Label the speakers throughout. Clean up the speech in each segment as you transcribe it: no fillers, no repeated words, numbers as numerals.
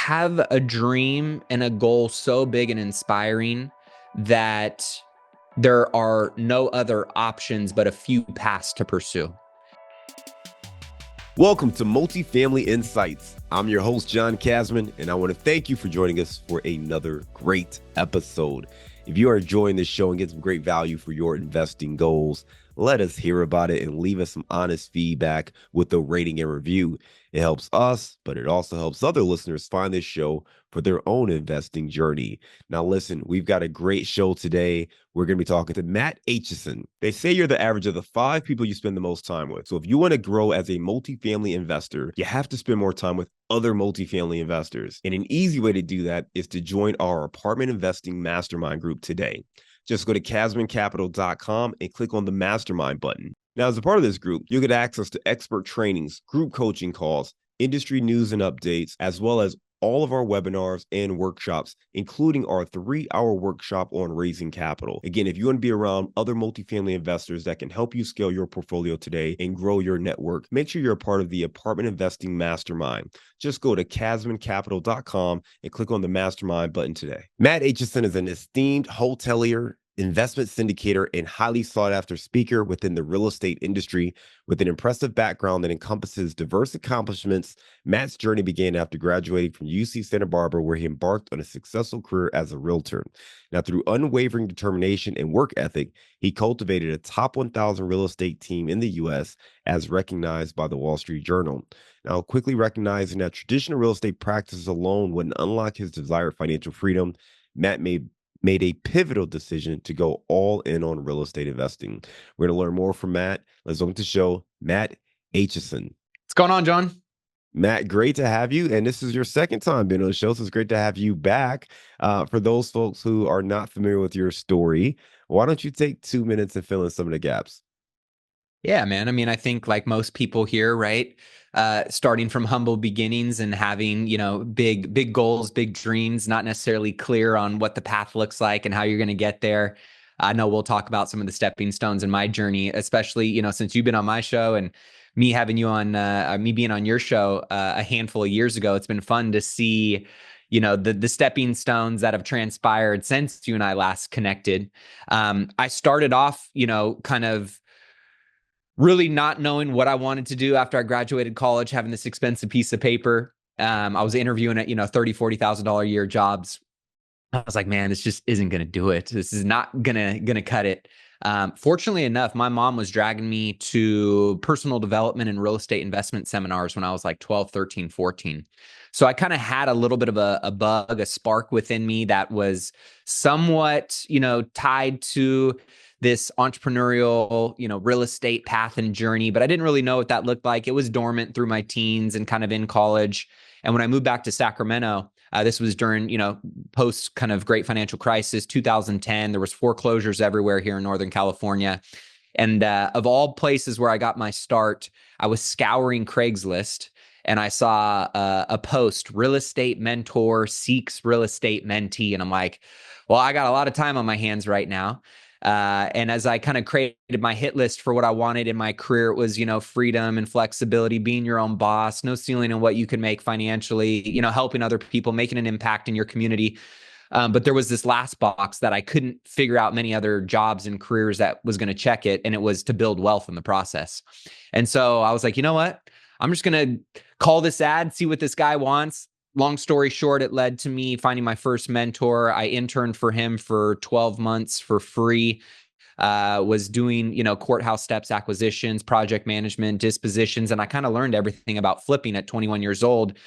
Speaker 1: have a dream and a goal so big and inspiring that there are no other options but a few paths to pursue.
Speaker 2: Welcome to Multifamily Insights. I'm your host, John Casman, and I want to thank you for joining us for another great episode. If you are enjoying this show and get some great value for your investing goals, let us hear about it and leave us some honest feedback with a rating and review. It helps us, but it also helps other listeners find this show for their own investing journey. Now, listen, we've got a great show today. We're going to be talking to Matt Aitchison. They say you're the average of the 5 people you spend the most time with. So if you want to grow as a multifamily investor, you have to spend more time with other multifamily investors. And an easy way to do that is to join our apartment investing mastermind group today. Just go to casmancapital.com and click on the mastermind button. Now, as a part of this group, you'll get access to expert trainings, group coaching calls, industry news and updates, as well as all of our webinars and workshops, including our 3-hour workshop on raising capital. Again, if you want to be around other multifamily investors that can help you scale your portfolio today and grow your network, make sure you're a part of the Apartment Investing Mastermind. Just go to casmancapital.com and click on the mastermind button today. Matt Aitchison is an esteemed hotelier, investment syndicator, and highly sought after speaker within the real estate industry. With an impressive background that encompasses diverse accomplishments, Matt's journey began after graduating from UC Santa Barbara, where he embarked on a successful career as a realtor. Now, through unwavering determination and work ethic, he cultivated a top 1,000 real estate team in the U.S. as recognized by the Wall Street Journal. Now, quickly recognizing that traditional real estate practices alone wouldn't unlock his desired financial freedom, Matt made a pivotal decision to go all in on real estate investing. We're going to learn more from Matt. Let's welcome to the show, Matt Aitchison.
Speaker 1: What's going on, John?
Speaker 2: Matt, great to have you. And this is your second time being on the show, so it's great to have you back. For those folks who are not familiar with your story, why don't you take 2 minutes and fill in some of the gaps?
Speaker 1: Yeah, man. I mean, I think like most people here, right? Starting from humble beginnings and having, big goals, big dreams, not necessarily clear on what the path looks like and how you're going to get there. I know we'll talk about some of the stepping stones in my journey, especially, since you've been on my show and me having you on, me being on your show a handful of years ago. It's been fun to see, the stepping stones that have transpired since you and I last connected. I started off, kind of really not knowing what I wanted to do after I graduated college, having this expensive piece of paper. I was interviewing at, $30,000, $40,000 a year jobs. I was like, man, this just isn't going to do it. This is not gonna cut it. Fortunately enough, my mom was dragging me to personal development and real estate investment seminars when I was like 12, 13, 14. So I kind of had a little bit of a bug, a spark within me that was somewhat, tied to this entrepreneurial, real estate path and journey, but I didn't really know what that looked like. It was dormant through my teens and kind of in college. And when I moved back to Sacramento, this was during, post kind of great financial crisis, 2010. There was foreclosures everywhere here in Northern California. And of all places where I got my start, I was scouring Craigslist and I saw a post, real estate mentor seeks real estate mentee. And I'm like, well, I got a lot of time on my hands right now. And as I kind of created my hit list for what I wanted in my career, it was, freedom and flexibility, being your own boss, no ceiling on what you can make financially, helping other people, making an impact in your community. But there was this last box that I couldn't figure out many other jobs and careers that was going to check it. And it was to build wealth in the process. And so I was like, you know what? I'm just going to call this ad, see what this guy wants. Long story short, it led to me finding my first mentor. I interned for him for 12 months for free. Was doing, courthouse steps, acquisitions, project management, dispositions. And I kind of learned everything about flipping at 21 years old.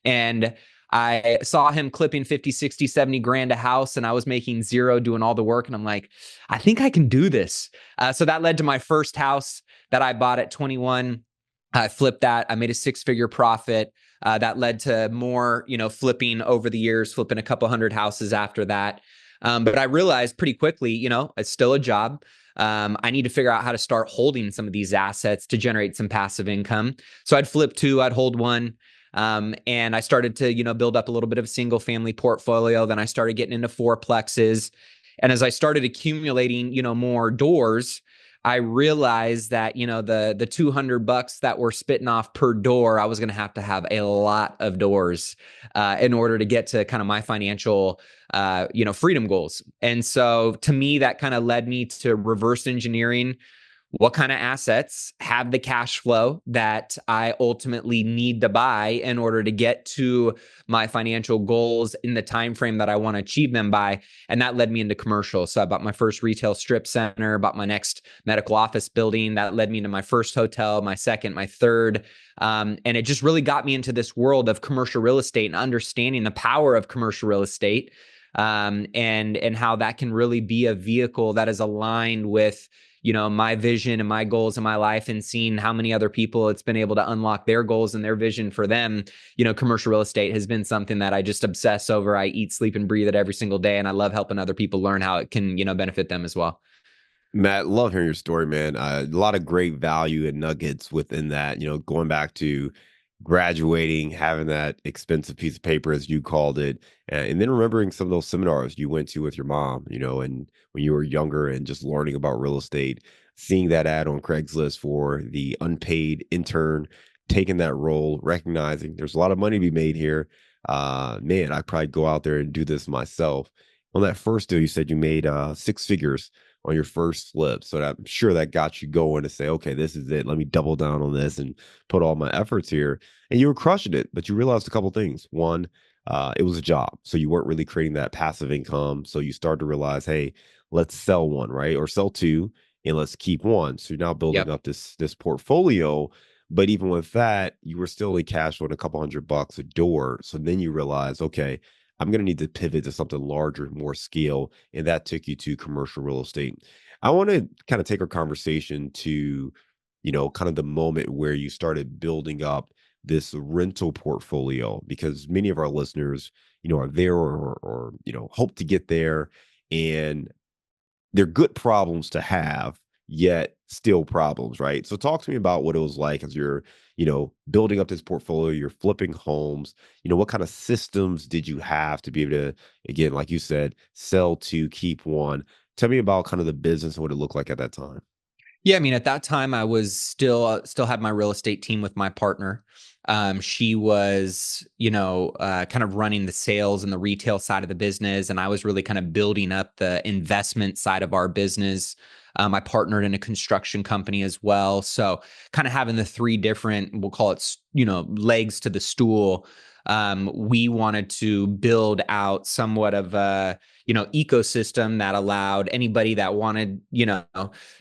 Speaker 1: And I saw him clipping 50, 60, 70 grand a house, and I was making zero doing all the work. And I'm like, I think I can do this. So that led to my first house that I bought at 21. I flipped that. I made a 6-figure profit. That led to more, flipping over the years, flipping a couple hundred houses after that. But I realized pretty quickly, it's still a job. I need to figure out how to start holding some of these assets to generate some passive income. So I'd flip 2, I'd hold 1. And I started to, build up a little bit of a single family portfolio. Then I started getting into fourplexes. And as I started accumulating, more doors, I realized that, the $200 that we're spitting off per door, I was going to have a lot of doors in order to get to kind of my financial, freedom goals. And so to me, that kind of led me to reverse engineering what kind of assets have the cash flow that I ultimately need to buy in order to get to my financial goals in the time frame that I want to achieve them by. And that led me into commercial. So I bought my first retail strip center, bought my next medical office building. That led me to my first hotel, my second, my third. And it just really got me into this world of commercial real estate and understanding the power of commercial real estate, and how that can really be a vehicle that is aligned with my vision and my goals in my life, and seeing how many other people it's been able to unlock their goals and their vision for them. Commercial real estate has been something that I just obsess over. I eat, sleep, and breathe it every single day. And I love helping other people learn how it can, benefit them as well.
Speaker 2: Matt, love hearing your story, man. A lot of great value and nuggets within that. Going back to graduating, having that expensive piece of paper, as you called it, and then remembering some of those seminars you went to with your mom, and when you were younger, and just learning about real estate, seeing that ad on Craigslist for the unpaid intern, taking that role, recognizing there's a lot of money to be made here. Man, I'd probably go out there and do this myself. On that first deal, you said you made six figures on your first flip. So I'm sure that got you going to say, okay, this is it. Let me double down on this and put all my efforts here. And you were crushing it, but you realized a couple things. One, it was a job. So you weren't really creating that passive income. So you start to realize, hey, let's sell one, right? Or sell two and let's keep one. So you're now building
Speaker 1: Yep.
Speaker 2: up this portfolio. But even with that, you were still only cash flowing a couple $100 a door. So then you realize, okay, I'm going to need to pivot to something larger, more scale. And that took you to commercial real estate. I want to kind of take our conversation to, kind of the moment where you started building up this rental portfolio, because many of our listeners, are there or hope to get there. And they're good problems to have, yet still problems, right? So talk to me about what it was like as you're, building up this portfolio, you're flipping homes, what kind of systems did you have to be able to, again, like you said, sell two, keep one. Tell me about kind of the business and what it looked like at that time.
Speaker 1: Yeah, I mean, at that time, I was still had my real estate team with my partner. She was, kind of running the sales and the retail side of the business, and I was really kind of building up the investment side of our business. I partnered in a construction company as well, so kind of having the three different, we'll call it, legs to the stool. We wanted to build out somewhat of a ecosystem that allowed anybody that wanted,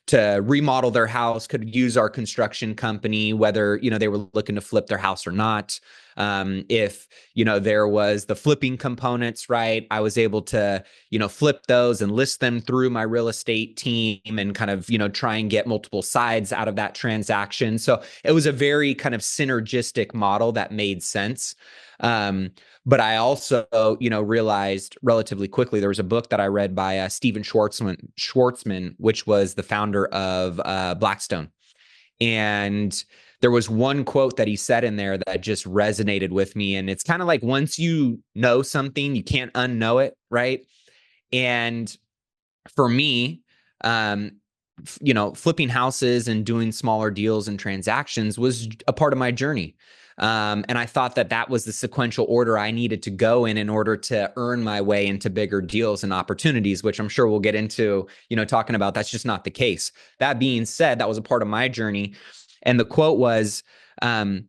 Speaker 1: to remodel their house could use our construction company, whether, they were looking to flip their house or not. If, there was the flipping components, right, I was able to, flip those and list them through my real estate team and kind of, try and get multiple sides out of that transaction. So it was a very kind of synergistic model that made sense. But I also, realized relatively quickly, there was a book that I read by Stephen Schwartzman, which was the founder of Blackstone. And there was one quote that he said in there that just resonated with me. And it's kind of like, once you know something, you can't unknow it, right? And for me, flipping houses and doing smaller deals and transactions was a part of my journey. And I thought that was the sequential order I needed to go in order to earn my way into bigger deals and opportunities, which I'm sure we'll get into, talking about. That's just not the case. That being said, that was a part of my journey. And the quote was, have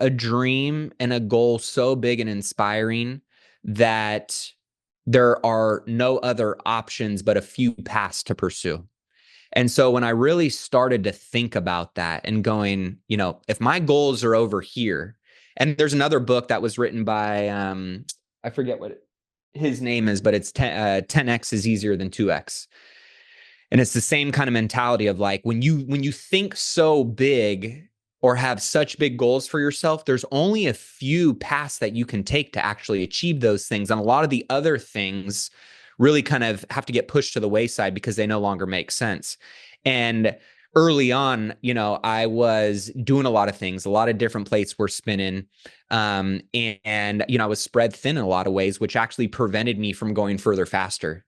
Speaker 1: a dream and a goal so big and inspiring that there are no other options but a few paths to pursue. And so when I really started to think about that and going, if my goals are over here, and there's another book that was written by, I forget what his name is, but it's 10x is easier than 2x. And it's the same kind of mentality of like, when you think so big or have such big goals for yourself, there's only a few paths that you can take to actually achieve those things. And a lot of the other things really kind of have to get pushed to the wayside because they no longer make sense. And early on, I was doing a lot of things, a lot of different plates were spinning. And I was spread thin in a lot of ways, which actually prevented me from going further faster.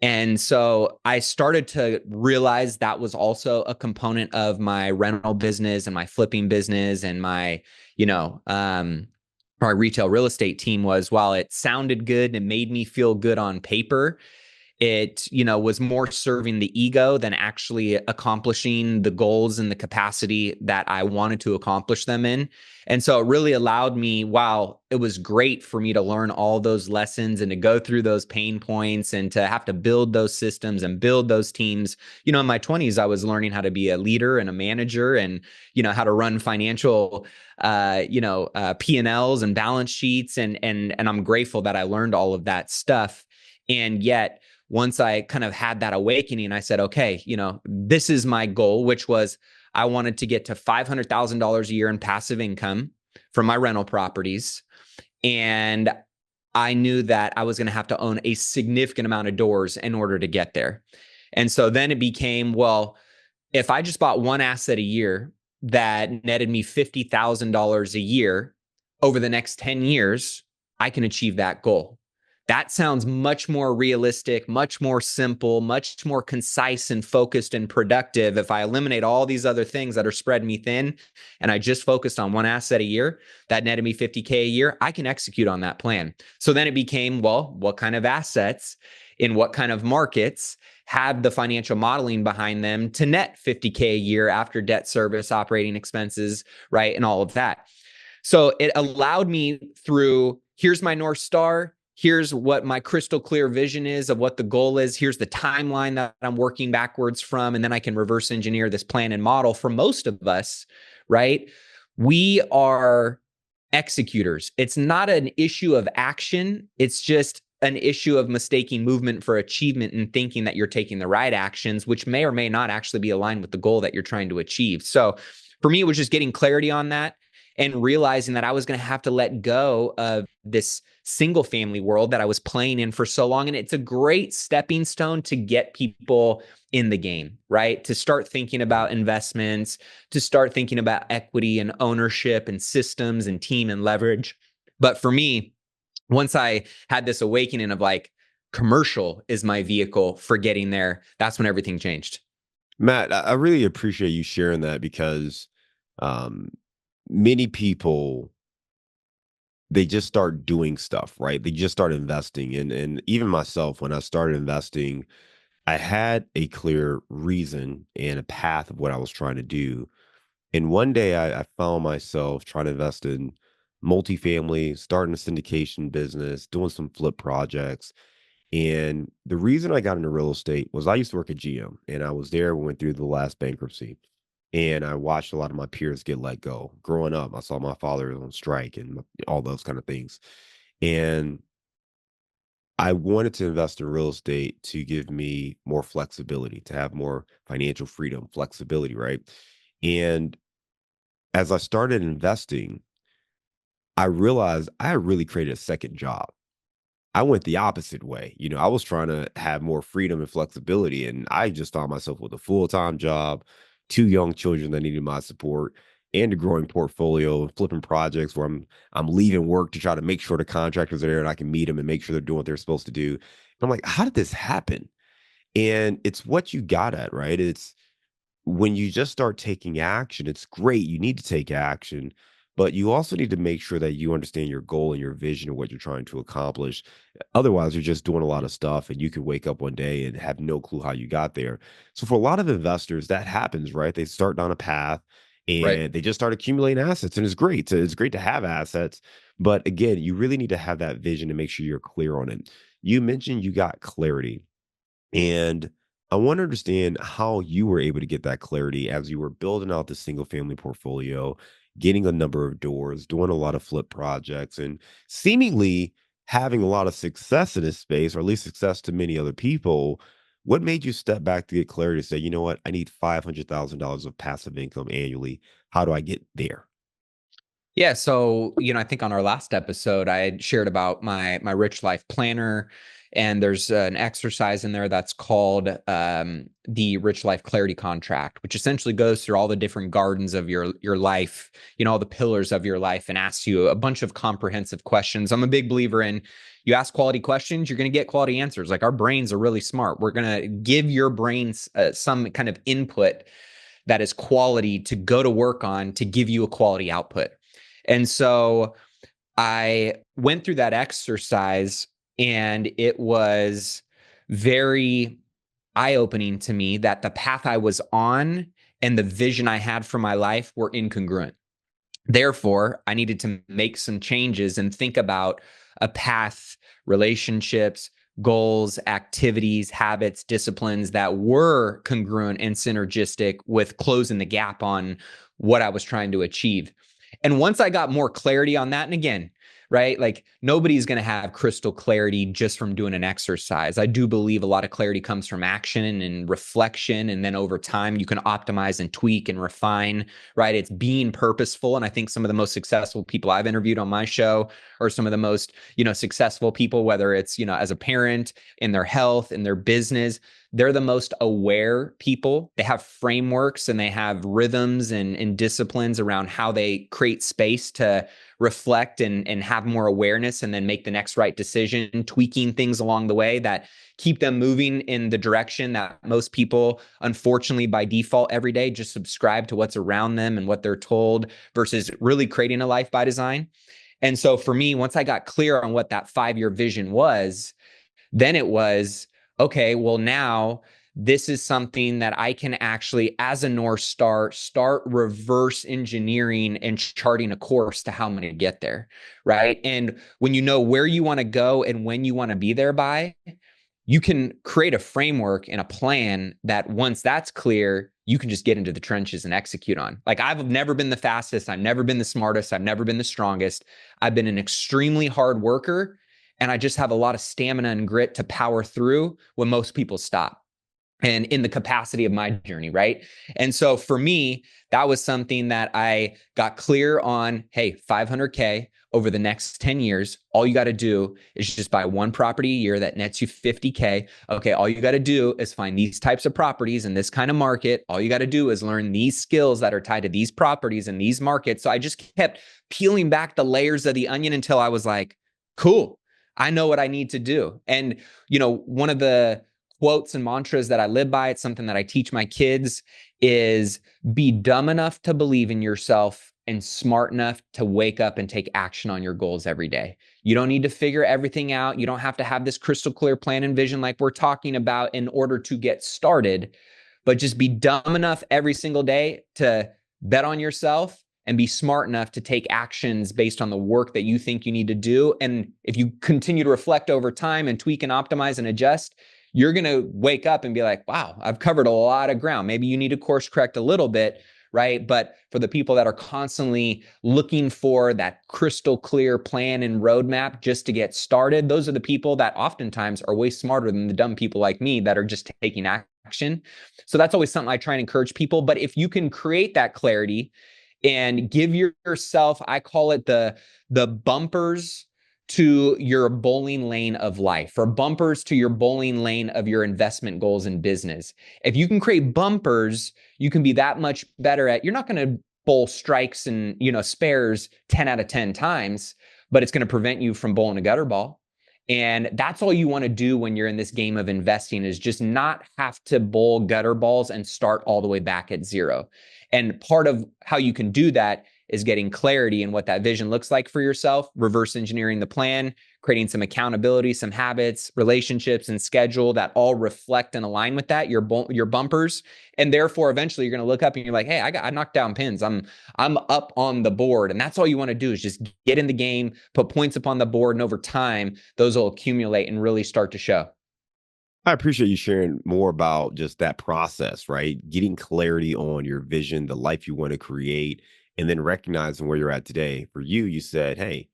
Speaker 1: And so I started to realize that was also a component of my rental business and my flipping business and my retail real estate team was, while it sounded good and it made me feel good on paper, it was more serving the ego than actually accomplishing the goals and the capacity that I wanted to accomplish them in. And so it really allowed me, while it was great for me to learn all those lessons and to go through those pain points and to have to build those systems and build those teams. In my 20s, I was learning how to be a leader and a manager, and how to run financial P&Ls and balance sheets, and I'm grateful that I learned all of that stuff. And yet, once I kind of had that awakening, I said, okay, this is my goal, which was I wanted to get to $500,000 a year in passive income from my rental properties. And I knew that I was going to have to own a significant amount of doors in order to get there. And so then it became, well, if I just bought one asset a year that netted me $50,000 a year over the next 10 years, I can achieve that goal. That sounds much more realistic, much more simple, much more concise and focused and productive. If I eliminate all these other things that are spreading me thin and I just focused on one asset a year that netted me 50K a year, I can execute on that plan. So then it became, well, what kind of assets in what kind of markets have the financial modeling behind them to net 50K a year after debt service, operating expenses, right? And all of that. So it allowed me through, here's my North Star. Here's what my crystal clear vision is of what the goal is. Here's the timeline that I'm working backwards from. And then I can reverse engineer this plan and model. For most of us, right? We are executors. It's not an issue of action. It's just an issue of mistaking movement for achievement and thinking that you're taking the right actions, which may or may not actually be aligned with the goal that you're trying to achieve. So for me, it was just getting clarity on that and realizing that I was going to have to let go of this single family world that I was playing in for so long. And it's a great stepping stone to get people in the game, right? To start thinking about investments, to start thinking about equity and ownership and systems and team and leverage. But for me, once I had this awakening of like, commercial is my vehicle for getting there, that's when everything changed.
Speaker 2: Matt, I really appreciate you sharing that because um, many people, they just start doing stuff, right? They just start investing. And even myself, when I started investing, I had a clear reason and a path of what I was trying to do. And one day I found myself trying to invest in multifamily, starting a syndication business, doing some flip projects. And the reason I got into real estate was I used to work at GM and I was there when we went through the last bankruptcy. And I watched a lot of my peers get let go. Growing up, I saw my father on strike and all those kind of things. And I wanted to invest in real estate to give me more flexibility, to have more financial freedom, flexibility, right? And as I started investing, I realized I had really created a second job. I went the opposite way. I was trying to have more freedom and flexibility, and I just found myself with a full-time job, two young children that needed my support, and a growing portfolio of flipping projects where I'm leaving work to try to make sure the contractors are there and I can meet them and make sure they're doing what they're supposed to do. And I'm like, how did this happen? And it's what you got at, right? It's when you just start taking action, it's great. You need to take action, but you also need to make sure that you understand your goal and your vision of what you're trying to accomplish. Otherwise, you're just doing a lot of stuff and you could wake up one day and have no clue how you got there. So for a lot of investors, that happens, right? They start down a path
Speaker 1: Right.
Speaker 2: and they just start accumulating assets. And it's great. It's great to have assets. But again, you really need to have that vision to make sure you're clear on it. You mentioned you got clarity. And I want to understand how you were able to get that clarity as you were building out the single family portfolio, getting a number of doors, doing a lot of flip projects, and seemingly having a lot of success in this space, or at least success to many other people. What made you step back to get clarity to say, you know what, I need $500,000 of passive income annually. How do I get there?
Speaker 1: Yeah, so I think on our last episode, I had shared about my Rich Life Planner And there's an exercise in there that's called the Rich Life Clarity Contract, which essentially goes through all the different gardens of your life, all the pillars of your life, and asks you a bunch of comprehensive questions. I'm a big believer in you ask quality questions, you're going to get quality answers. Like our brains are really smart. We're going to give your brains some kind of input that is quality to go to work on to give you a quality output. And so I went through that exercise, and it was very eye-opening to me that the path I was on and the vision I had for my life were incongruent. Therefore, I needed to make some changes and think about a path, relationships, goals, activities, habits, disciplines that were congruent and synergistic with closing the gap on what I was trying to achieve. And once I got more clarity on that, and again, right, like nobody's going to have crystal clarity just from doing an exercise. I do believe a lot of clarity comes from action and reflection. And then over time, you can optimize and tweak and refine, right? It's being purposeful. And I think some of the most successful people I've interviewed on my show are some of the most, successful people, whether it's, as a parent, in their health, in their business. They're the most aware people. They have frameworks and they have rhythms and disciplines around how they create space to reflect and have more awareness and then make the next right decision, tweaking things along the way that keep them moving in the direction that most people, unfortunately, by default every day, just subscribe to what's around them and what they're told versus really creating a life by design. And so for me, once I got clear on what that 5-year vision was, then it was, okay, well, now this is something that I can actually, as a North Star, start reverse engineering and charting a course to how I'm going to get there, right? And when you know where you want to go and when you want to be there by, you can create a framework and a plan that once that's clear, you can just get into the trenches and execute on. Like I've never been the fastest. I've never been the smartest. I've never been the strongest. I've been an extremely hard worker, and I just have a lot of stamina and grit to power through when most people stop, and in the capacity of my journey, right? And so for me, that was something that I got clear on. Hey, 500K over the next 10 years, all you got to do is just buy one property a year that nets you 50K. Okay, all you got to do is find these types of properties in this kind of market. All you got to do is learn these skills that are tied to these properties and these markets. So I just kept peeling back the layers of the onion until I was like, cool, I know what I need to do. And, one of the quotes and mantras that I live by, it's something that I teach my kids, is be dumb enough to believe in yourself and smart enough to wake up and take action on your goals every day. You don't need to figure everything out. You don't have to have this crystal clear plan and vision like we're talking about in order to get started, but just be dumb enough every single day to bet on yourself and be smart enough to take actions based on the work that you think you need to do. And if you continue to reflect over time and tweak and optimize and adjust, you're going to wake up and be like, wow, I've covered a lot of ground. Maybe you need to course correct a little bit, right? But for the people that are constantly looking for that crystal clear plan and roadmap just to get started, those are the people that oftentimes are way smarter than the dumb people like me that are just taking action. So that's always something I try and encourage people. But if you can create that clarity and give yourself, I call it the bumpers to your bowling lane of life, or bumpers to your bowling lane of your investment goals in business. If you can create bumpers, you can be that much better at, you're not going to bowl strikes and, spares 10 out of 10 times, but it's going to prevent you from bowling a gutter ball. And that's all you want to do when you're in this game of investing, is just not have to bowl gutter balls and start all the way back at zero. And part of how you can do that is getting clarity in what that vision looks like for yourself, reverse engineering the plan, creating some accountability, some habits, relationships, and schedule that all reflect and align with that, your bumpers. And therefore, eventually you're going to look up and you're like, hey, I knocked down pins. I'm up on the board. And that's all you want to do, is just get in the game, put points up on the board. And over time, those will accumulate and really start to show.
Speaker 2: I appreciate you sharing more about just that process, right? Getting clarity on your vision, the life you want to create, and then recognizing where you're at today. For you, you said, hey,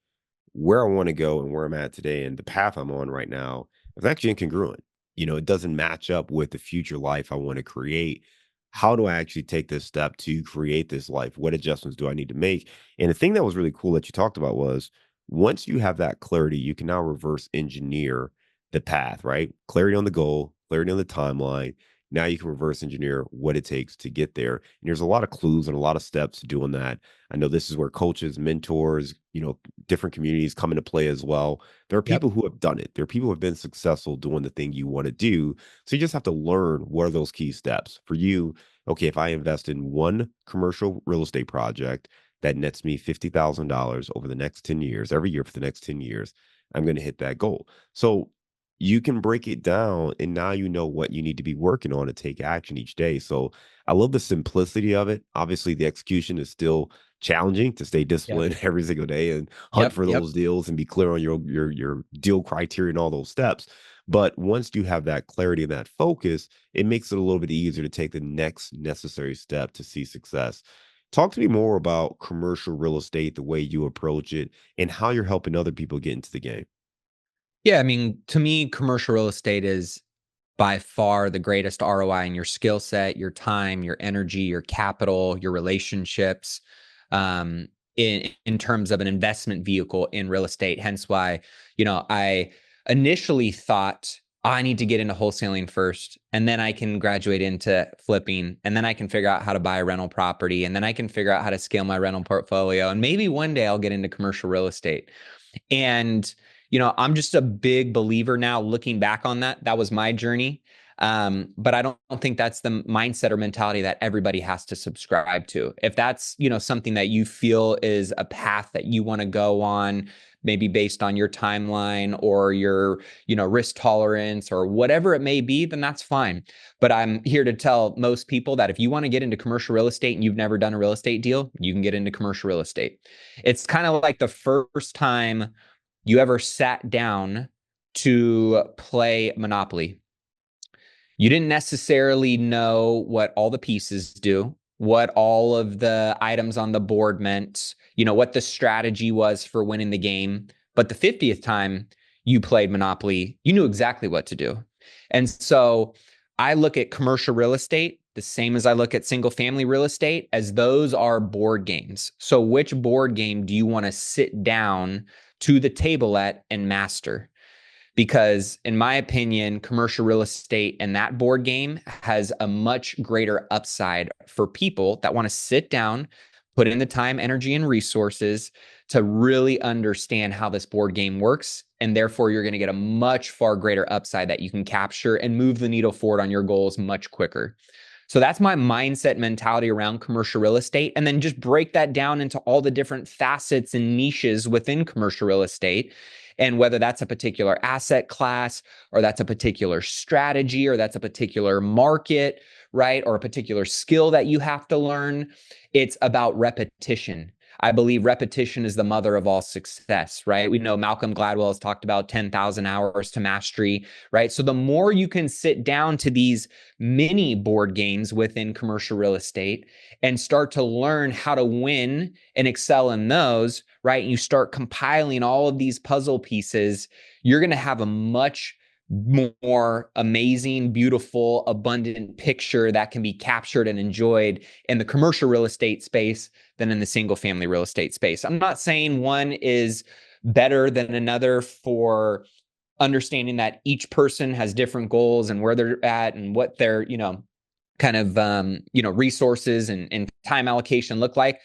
Speaker 2: where I want to go and where I'm at today and the path I'm on right now is actually incongruent. It doesn't match up with the future life I want to create. How do I actually take this step to create this life? What adjustments do I need to make? And the thing that was really cool that you talked about was, once you have that clarity, you can now reverse engineer the path, right? Clarity on the goal, clarity on the timeline. Now you can reverse engineer what it takes to get there. And there's a lot of clues and a lot of steps to doing that. I know this is where coaches, mentors, different communities come into play as well. There are
Speaker 1: Yep.
Speaker 2: people who have done it. There are people who have been successful doing the thing you want to do. So you just have to learn what are those key steps for you. Okay, if I invest in one commercial real estate project that nets me $50,000 over the next 10 years, every year for the next 10 years, I'm going to hit that goal. So you can break it down and now you know what you need to be working on to take action each day. So I love the simplicity of it. Obviously, the execution is still challenging to stay
Speaker 1: Yep.
Speaker 2: disciplined every single day and hunt
Speaker 1: Yep.
Speaker 2: for
Speaker 1: Yep.
Speaker 2: those deals and be clear on your deal criteria and all those steps. But once you have that clarity and that focus, it makes it a little bit easier to take the next necessary step to see success. Talk to me more about commercial real estate, the way you approach it, and how you're helping other people get into the game.
Speaker 1: Yeah, I mean, to me, commercial real estate is by far the greatest ROI in your skill set, your time, your energy, your capital, your relationships, in terms of an investment vehicle in real estate. Hence why, I initially thought, "Oh, I need to get into wholesaling first, and then I can graduate into flipping, and then I can figure out how to buy a rental property, and then I can figure out how to scale my rental portfolio, and maybe one day I'll get into commercial real estate." And, I'm just a big believer now looking back on that. That was my journey. But I don't think that's the mindset or mentality that everybody has to subscribe to. If that's, something that you feel is a path that you want to go on, maybe based on your timeline or your, risk tolerance or whatever it may be, then that's fine. But I'm here to tell most people that if you want to get into commercial real estate and you've never done a real estate deal, you can get into commercial real estate. It's kind of like the first time you ever sat down to play Monopoly. You didn't necessarily know what all the pieces do, what all of the items on the board meant, what the strategy was for winning the game. But the 50th time you played Monopoly, you knew exactly what to do. And so I look at commercial real estate the same as I look at single family real estate, as those are board games. So which board game do you want to sit down to the table at and master? Because in my opinion, commercial real estate and that board game has a much greater upside for people that want to sit down, put in the time, energy, and resources to really understand how this board game works. And therefore, you're going to get a much far greater upside that you can capture and move the needle forward on your goals much quicker. So that's my mindset mentality around commercial real estate. And then just break that down into all the different facets and niches within commercial real estate. And whether that's a particular asset class, or that's a particular strategy, or that's a particular market, right? Or a particular skill that you have to learn, it's about repetition. I believe repetition is the mother of all success, right? We know Malcolm Gladwell has talked about 10,000 hours to mastery, right? So the more you can sit down to these mini board games within commercial real estate and start to learn how to win and excel in those, right? And you start compiling all of these puzzle pieces, you're going to have a much more amazing, beautiful, abundant picture that can be captured and enjoyed in the commercial real estate space than in the single family real estate space. I'm not saying one is better than another for understanding that each person has different goals and where they're at and what their, kind of, resources and time allocation look like.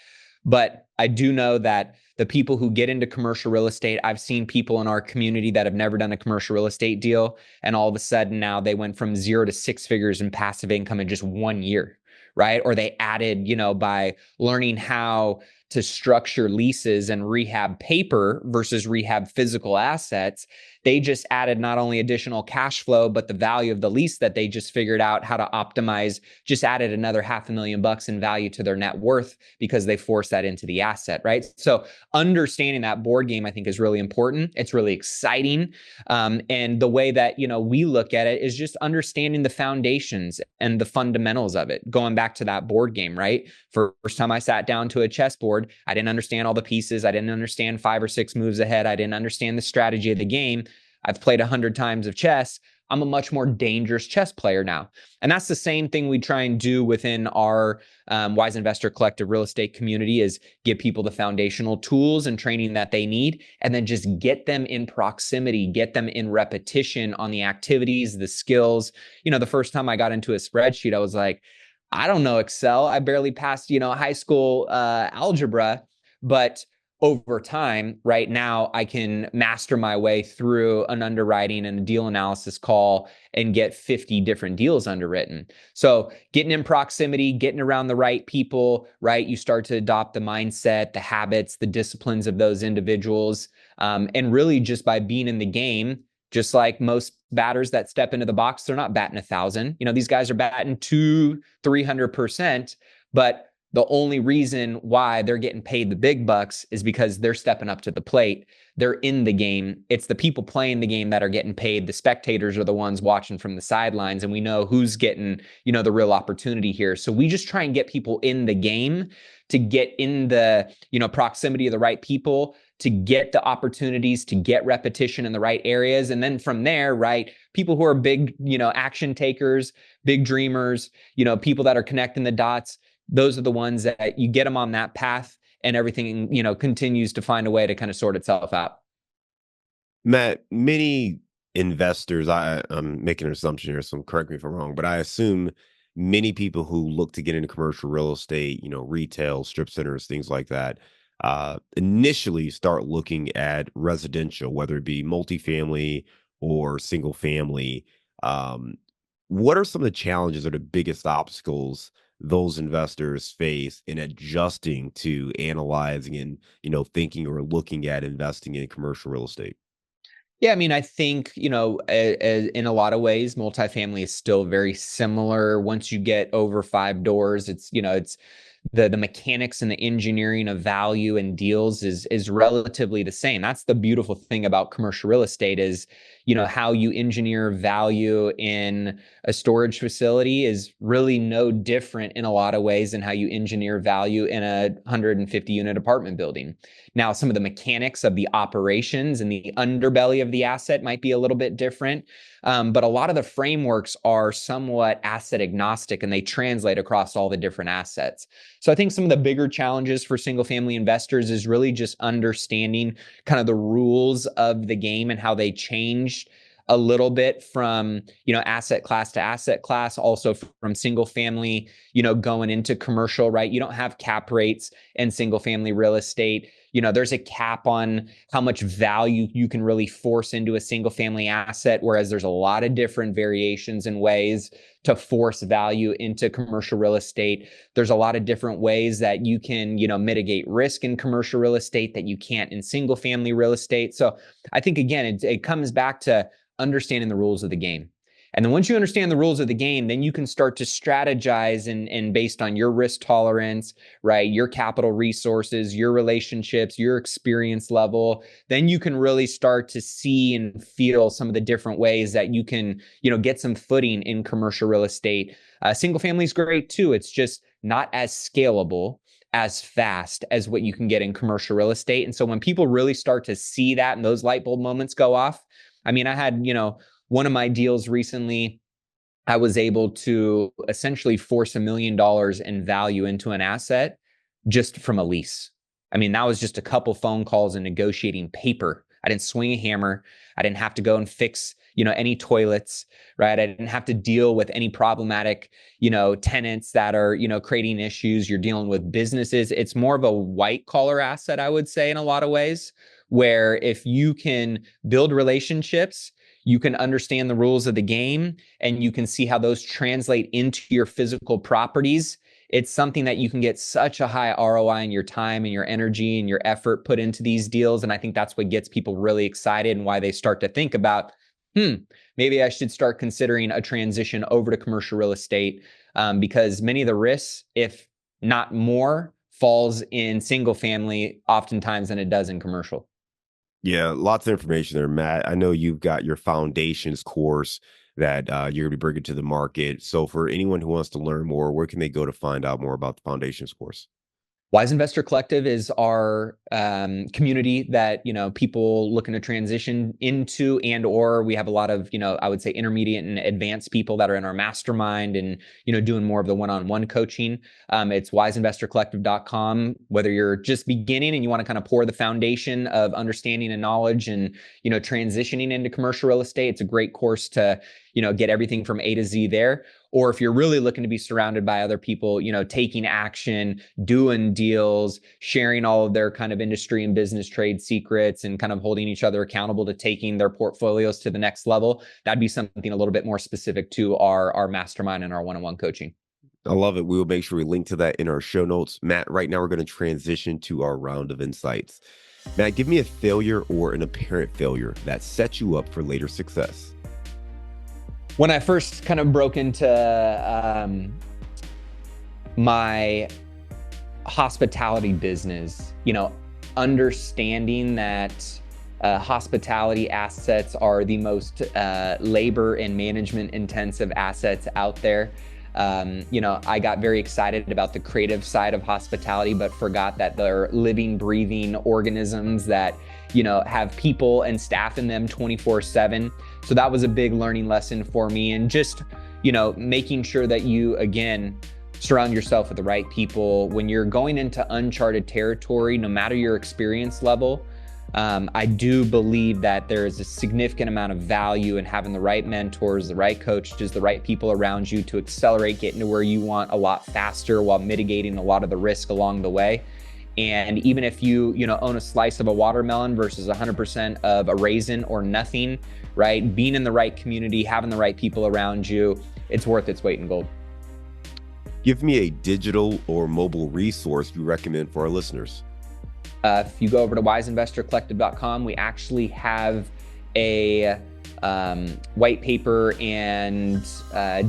Speaker 1: But I do know that the people who get into commercial real estate, I've seen people in our community that have never done a commercial real estate deal. And all of a sudden now they went from 0 to 6 figures in passive income in just 1 year, right? Or they added, by learning how to structure leases and rehab paper versus rehab physical assets, they just added not only additional cash flow, but the value of the lease that they just figured out how to optimize just added another $500,000 in value to their net worth because they forced that into the asset, right? So understanding that board game, I think, is really important. It's really exciting. And the way that, we look at it is just understanding the foundations and the fundamentals of it. Going back to that board game, right? First time I sat down to a chessboard, I didn't understand all the pieces. I didn't understand 5 or 6 moves ahead. I didn't understand the strategy of the game. I've played 100 times of chess. I'm a much more dangerous chess player now. And that's the same thing we try and do within our Wise Investor Collective real estate community, is give people the foundational tools and training that they need, and then just get them in proximity, get them in repetition on the activities, the skills. The first time I got into a spreadsheet, I was like, I don't know Excel. I barely passed, high school algebra, but over time, right now, I can master my way through an underwriting and a deal analysis call and get 50 different deals underwritten. So getting in proximity, getting around the right people, right? You start to adopt the mindset, the habits, the disciplines of those individuals. And really just by being in the game, just like most batters that step into the box, they're not batting 1,000. These guys are batting 200-300%, but the only reason why they're getting paid the big bucks is because they're stepping up to the plate. They're in the game. It's the people playing the game that are getting paid. The spectators are the ones watching from the sidelines, and we know who's getting, the real opportunity here. So we just try and get people in the game to get in the, proximity of the right people, to get the opportunities, to get repetition in the right areas. And then from there, right, people who are big, action takers, big dreamers, people that are connecting the dots, those are the ones that you get them on that path, and everything, continues to find a way to kind of sort itself out.
Speaker 2: Matt, many investors, I'm making an assumption here, so correct me if I'm wrong, but I assume many people who look to get into commercial real estate, retail, strip centers, things like that, initially start looking at residential, whether it be multifamily or single family. Um, what are some of the challenges or the biggest obstacles those investors face in adjusting to analyzing and, thinking or looking at investing in commercial real estate?
Speaker 1: Yeah, I mean, I think, in a lot of ways, multifamily is still very similar. Once you get over five doors, it's the mechanics and the engineering of value and deals is relatively the same. That's the beautiful thing about commercial real estate is, how you engineer value in a storage facility is really no different in a lot of ways than how you engineer value in a 150 unit apartment building. Now, some of the mechanics of the operations and the underbelly of the asset might be a little bit different, but a lot of the frameworks are somewhat asset agnostic, and they translate across all the different assets. So I think some of the bigger challenges for single family investors is really just understanding kind of the rules of the game and how they changed a little bit from, asset class to asset class, also from single family, going into commercial, right? You don't have cap rates in single family real estate. There's a cap on how much value you can really force into a single family asset, whereas there's a lot of different variations and ways to force value into commercial real estate. There's a lot of different ways that you can, mitigate risk in commercial real estate that you can't in single family real estate. So I think, again, it comes back to understanding the rules of the game. And then once you understand the rules of the game, then you can start to strategize and based on your risk tolerance, right? Your capital resources, your relationships, your experience level, then you can really start to see and feel some of the different ways that you can, get some footing in commercial real estate. Single family is great too. It's just not as scalable, as fast as what you can get in commercial real estate. And so when people really start to see that and those light bulb moments go off, I mean, I had, one of my deals recently, I was able to essentially force $1 million in value into an asset just from a lease. I mean, that was just a couple phone calls and negotiating paper. I didn't swing a hammer. I didn't have to go and fix, any toilets, right? I didn't have to deal with any problematic, tenants that are, creating issues. You're dealing with businesses. It's more of a white collar asset, I would say, in a lot of ways, where if you can build relationships, you can understand the rules of the game, and you can see how those translate into your physical properties. It's something that you can get such a high ROI in your time and your energy and your effort put into these deals. And I think that's what gets people really excited and why they start to think about, maybe I should start considering a transition over to commercial real estate, because many of the risks, if not more, falls in single family oftentimes than it does in commercial.
Speaker 2: Yeah, lots of information there, Matt. I know you've got your foundations course that you're going to be bringing to the market. So, for anyone who wants to learn more, where can they go to find out more about the foundations course?
Speaker 1: Wise Investor Collective is our community that, people looking to transition into, and or we have a lot of, I would say intermediate and advanced people that are in our mastermind and, doing more of the one-on-one coaching. It's wiseinvestorcollective.com. Whether you're just beginning and you want to kind of pour the foundation of understanding and knowledge and, transitioning into commercial real estate, it's a great course to, get everything from A to Z there. Or if you're really looking to be surrounded by other people, taking action, doing deals, sharing all of their kind of industry and business trade secrets, and kind of holding each other accountable to taking their portfolios to the next level, that'd be something a little bit more specific to our mastermind and our one-on-one coaching.
Speaker 2: I love it. We will make sure we link to that in our show notes. Matt, right now we're going to transition to our round of insights. Matt, give me a failure or an apparent failure that sets you up for later success.
Speaker 1: When I first kind of broke into my hospitality business, understanding that hospitality assets are the most labor and management intensive assets out there. I got very excited about the creative side of hospitality, but forgot that they're living, breathing organisms that, have people and staff in them 24/7. So that was a big learning lesson for me. And just, making sure that you, again, surround yourself with the right people. When you're going into uncharted territory, no matter your experience level, I do believe that there is a significant amount of value in having the right mentors, the right coaches, the right people around you to accelerate getting to where you want a lot faster while mitigating a lot of the risk along the way. And even if you, own a slice of a watermelon versus 100% of a raisin or nothing, right? Being in the right community, having the right people around you, it's worth its weight in gold.
Speaker 2: Give me a digital or mobile resource you recommend for our listeners.
Speaker 1: If you go over to wiseinvestorcollective.com, we actually have a white paper and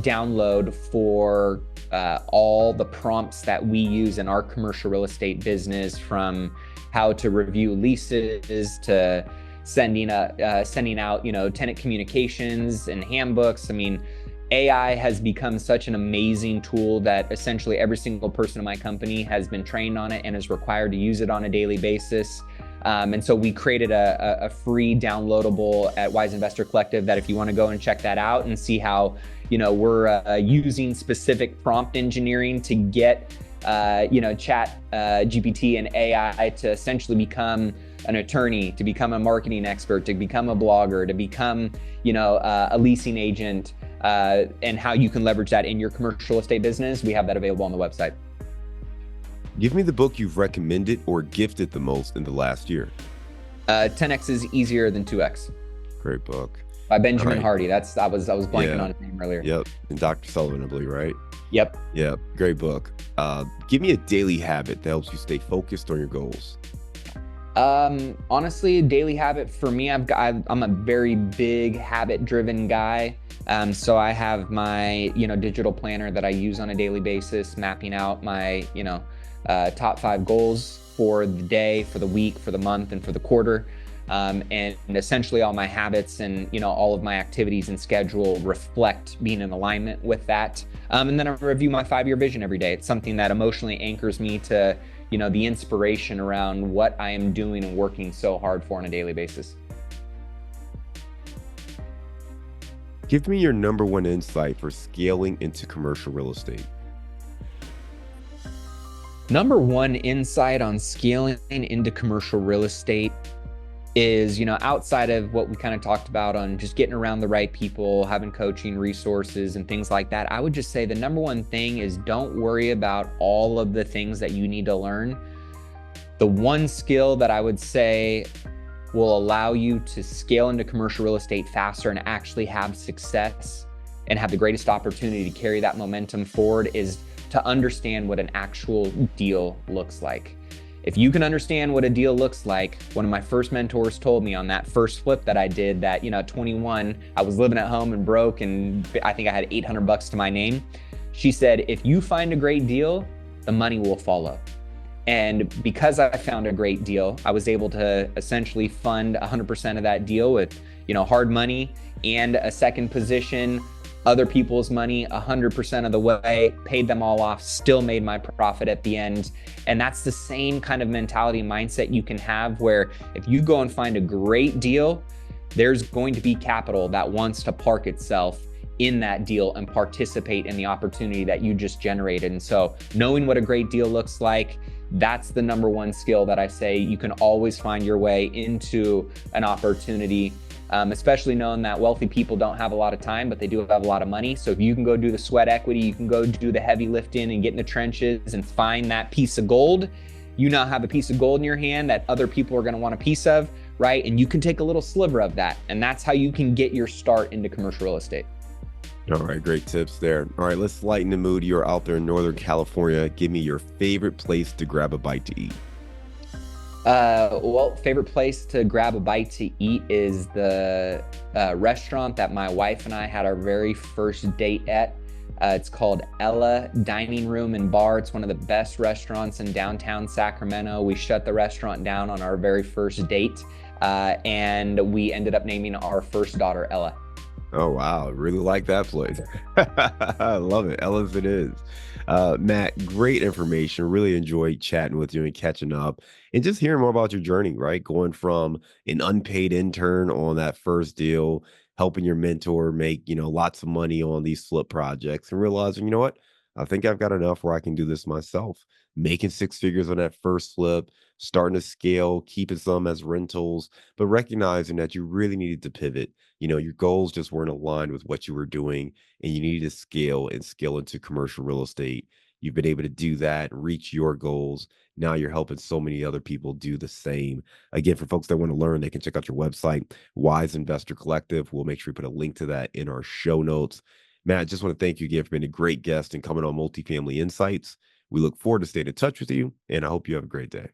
Speaker 1: download for all the prompts that we use in our commercial real estate business, from how to review leases to sending out, tenant communications and handbooks. I mean, AI has become such an amazing tool that essentially every single person in my company has been trained on it and is required to use it on a daily basis. And so we created a free downloadable at Wise Investor Collective that if you want to go and check that out and see how, we're using specific prompt engineering to get, chat GPT and AI to essentially become an attorney, to become a marketing expert, to become a blogger, to become, a leasing agent, and how you can leverage that in your commercial estate business. We have that available on the website.
Speaker 2: Give me the book you've recommended or gifted the most in the last year.
Speaker 1: 10X is easier than 2X.
Speaker 2: Great book.
Speaker 1: By Benjamin Hardy. I was blanking on his name earlier.
Speaker 2: Yep. And Dr. Sullivan, I believe, right?
Speaker 1: Yep.
Speaker 2: Yep. Great book. Give me a daily habit that helps you stay focused on your goals.
Speaker 1: Honestly, a daily habit for me, I'm a very big habit-driven guy. So I have my, digital planner that I use on a daily basis, mapping out my, top 5 goals for the day, for the week, for the month, and for the quarter. And essentially all my habits and, all of my activities and schedule reflect being in alignment with that. And then I review my 5-year vision every day. It's something that emotionally anchors me to, the inspiration around what I am doing and working so hard for on a daily basis.
Speaker 2: Give me your number one insight for scaling into commercial real estate.
Speaker 1: Number one insight on scaling into commercial real estate is, outside of what we kind of talked about on just getting around the right people, having coaching resources and things like that, I would just say the number one thing is don't worry about all of the things that you need to learn. The one skill that I would say will allow you to scale into commercial real estate faster and actually have success and have the greatest opportunity to carry that momentum forward is to understand what an actual deal looks like. If you can understand what a deal looks like, one of my first mentors told me on that first flip that I did that, at 21, I was living at home and broke, and I think I had $800 to my name. She said, if you find a great deal, the money will follow. And because I found a great deal, I was able to essentially fund 100% of that deal with, hard money and a second position other people's money 100% of the way, paid them all off, still made my profit at the end. And that's the same kind of mentality and mindset you can have, where if you go and find a great deal, there's going to be capital that wants to park itself in that deal and participate in the opportunity that you just generated. And so knowing what a great deal looks like, that's the number one skill that I say you can always find your way into an opportunity. Especially knowing that wealthy people don't have a lot of time, but they do have a lot of money. So if you can go do the sweat equity, you can go do the heavy lifting and get in the trenches and find that piece of gold, you now have a piece of gold in your hand that other people are going to want a piece of, right? And you can take a little sliver of that. And that's how you can get your start into commercial real estate.
Speaker 2: All right, great tips there. All right, let's lighten the mood. You're out there in Northern California. Give me your favorite place to grab a bite to eat.
Speaker 1: Well, favorite place to grab a bite to eat is the restaurant that my wife and I had our very first date at. It's called Ella Dining Room and Bar. It's one of the best restaurants in downtown Sacramento. We shut the restaurant down on our very first date, and we ended up naming our first daughter Ella.
Speaker 2: Oh, wow. Really like that place. I love it. Ella's it is. Matt, great information. Really enjoyed chatting with you and catching up and just hearing more about your journey, right? Going from an unpaid intern on that first deal, helping your mentor make, lots of money on these flip projects and realizing, you know what? I think I've got enough where I can do this myself. Making six figures on that first flip, starting to scale, keeping some as rentals, but recognizing that you really needed to pivot. Your goals just weren't aligned with what you were doing, and you needed to scale and scale into commercial real estate. You've been able to do that, reach your goals. Now you're helping so many other people do the same. Again, for folks that want to learn, they can check out your website, Wise Investor Collective. We'll make sure we put a link to that in our show notes. Matt, I just want to thank you again for being a great guest and coming on Multifamily Insights. We look forward to staying in touch with you, and I hope you have a great day.